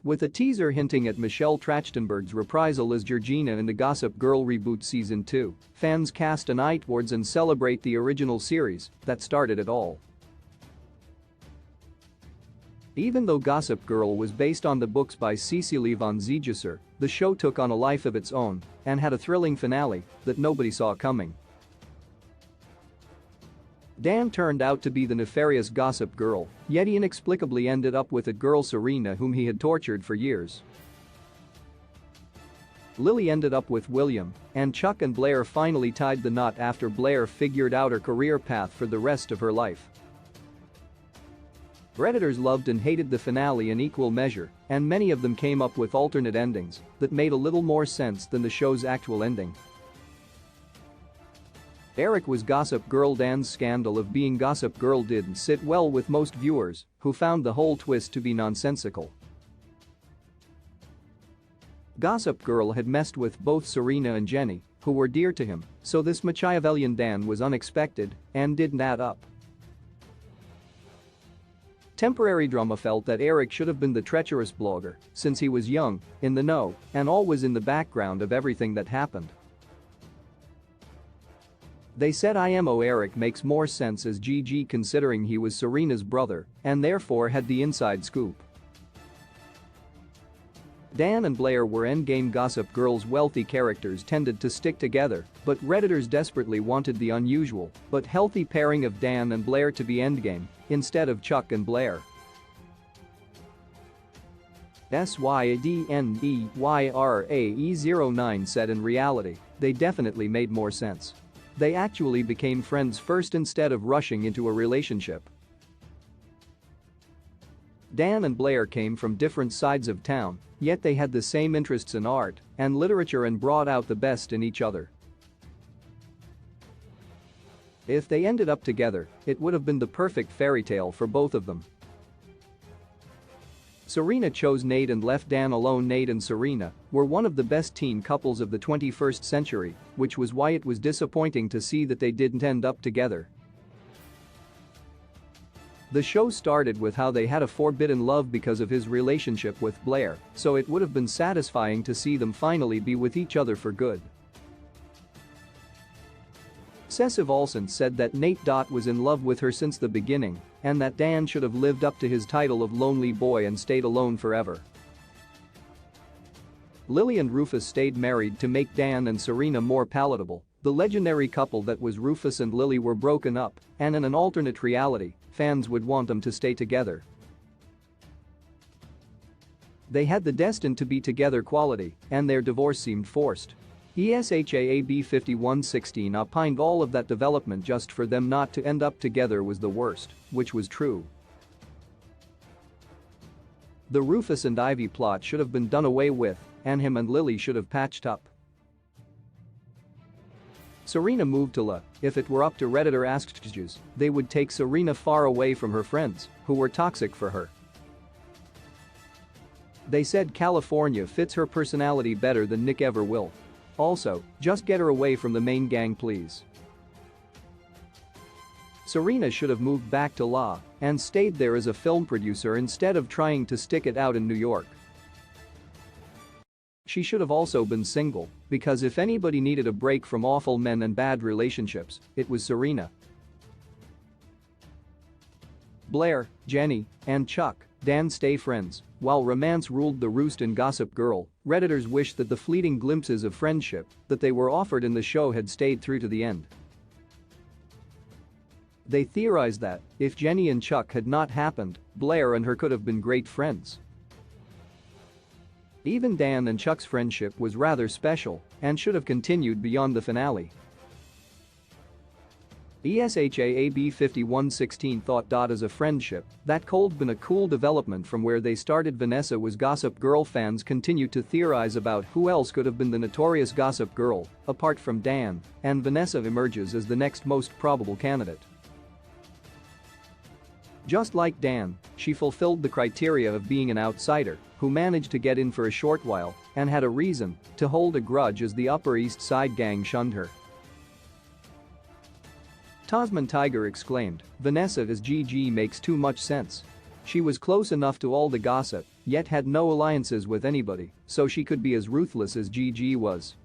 With a teaser hinting at Michelle Trachtenberg's reprisal as Georgina in the Gossip Girl reboot Season 2, fans cast an eye towards and celebrate the original series that started it all. Even though Gossip Girl was based on the books by Cecily von Ziegesar, the show took on a life of its own and had a thrilling finale that nobody saw coming. Dan turned out to be the nefarious Gossip Girl, yet he inexplicably ended up with a girl Serena whom he had tortured for years. Lily ended up with William, and Chuck and Blair finally tied the knot after Blair figured out her career path for the rest of her life. Redditors loved and hated the finale in equal measure, and many of them came up with alternate endings that made a little more sense than the show's actual ending. Eric was Gossip Girl. Dan's scandal of being Gossip Girl didn't sit well with most viewers, who found the whole twist to be nonsensical. Gossip Girl had messed with both Serena and Jenny, who were dear to him, so this Machiavellian Dan was unexpected and didn't add up. Temporary drama felt that Eric should have been the treacherous blogger since he was young, in the know, and always in the background of everything that happened. They said IMO Eric makes more sense as GG considering he was Serena's brother and therefore had the inside scoop. Dan and Blair were endgame Gossip Girl's wealthy characters tended to stick together, but Redditors desperately wanted the unusual but healthy pairing of Dan and Blair to be endgame instead of Chuck and Blair. SYDNEYRAE09 said in reality, they definitely made more sense. They actually became friends first instead of rushing into a relationship. Dan and Blair came from different sides of town, yet they had the same interests in art and literature and brought out the best in each other. If they ended up together, it would have been the perfect fairy tale for both of them. Serena chose Nate and left Dan alone. Nate and Serena were one of the best teen couples of the 21st century, which was why it was disappointing to see that they didn't end up together. The show started with how they had a forbidden love because of his relationship with Blair, so it would have been satisfying to see them finally be with each other for good. Ceciv Olsen said that Nate was in love with her since the beginning and that Dan should have lived up to his title of lonely boy and stayed alone forever. Lily and Rufus stayed married to make Dan and Serena more palatable. The legendary couple that was Rufus and Lily were broken up, and in an alternate reality, fans would want them to stay together. They had the destined to be together quality, and their divorce seemed forced. ESHAAB5116 opined all of that development just for them not to end up together was the worst, which was true. The Rufus and Ivy plot should have been done away with, and him and Lily should have patched up. Serena moved to La. If it were up to Redditor asked Jews, they would take Serena far away from her friends, who were toxic for her. They said California fits her personality better than Nick ever will. Also, just get her away from the main gang please. Serena should have moved back to La and stayed there as a film producer instead of trying to stick it out in New York. She should have also been single, because if anybody needed a break from awful men and bad relationships, it was Serena. Blair, Jenny, and Chuck, Dan stay friends. While romance ruled the roost in Gossip Girl, Redditors wished that the fleeting glimpses of friendship that they were offered in the show had stayed through to the end. They theorized that, if Jenny and Chuck had not happened, Blair and her could have been great friends. Even Dan and Chuck's friendship was rather special and should have continued beyond the finale. ESHAAB5116 thought as a friendship that could been a cool development from where they started. Vanessa was Gossip Girl. Fans continued to theorize about who else could have been the notorious Gossip Girl, apart from Dan, and Vanessa emerges as the next most probable candidate. Just like Dan, she fulfilled the criteria of being an outsider who managed to get in for a short while and had a reason to hold a grudge as the Upper East Side gang shunned her. Tasman Tiger exclaimed, "Vanessa as GG makes too much sense." She was close enough to all the gossip, yet had no alliances with anybody, so she could be as ruthless as Gigi was.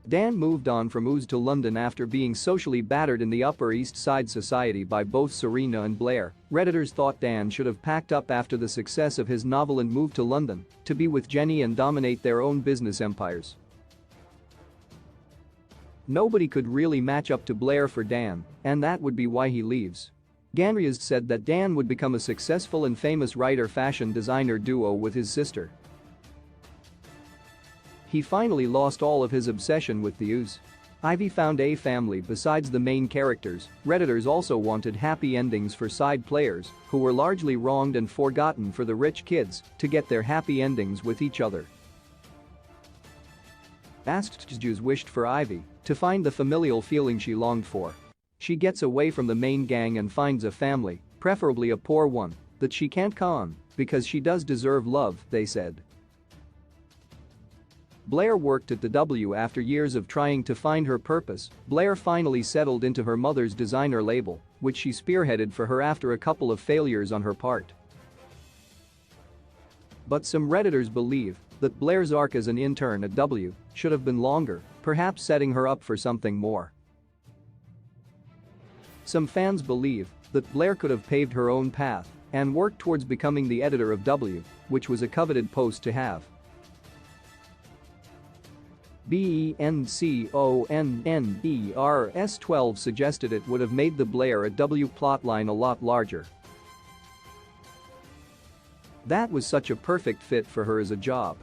Dan moved on from Oz to London after being socially battered in the Upper East Side society by both Serena and Blair. Redditors thought Dan should have packed up after the success of his novel and moved to London to be with Jenny and dominate their own business empires. Nobody could really match up to Blair for Dan, and that would be why he leaves. Ganrias said that Dan would become a successful and famous writer-fashion designer duo with his sister. He finally lost all of his obsession with the Oz. Ivy found a family besides the main characters. Redditors also wanted happy endings for side players who were largely wronged and forgotten for the rich kids to get their happy endings with each other. Asked Jews wished for Ivy to find the familial feeling she longed for. She gets away from the main gang and finds a family, preferably a poor one, that she can't con because she does deserve love, they said. Blair worked at the W after years of trying to find her purpose. Blair finally settled into her mother's designer label, which she spearheaded for her after a couple of failures on her part. But some Redditors believe that Blair's arc as an intern at W should have been longer, perhaps setting her up for something more. Some fans believe that Blair could have paved her own path and worked towards becoming the editor of W, which was a coveted post to have. BENCONNERS12 suggested it would have made the Blair at W plotline a lot larger. That was such a perfect fit for her as a job.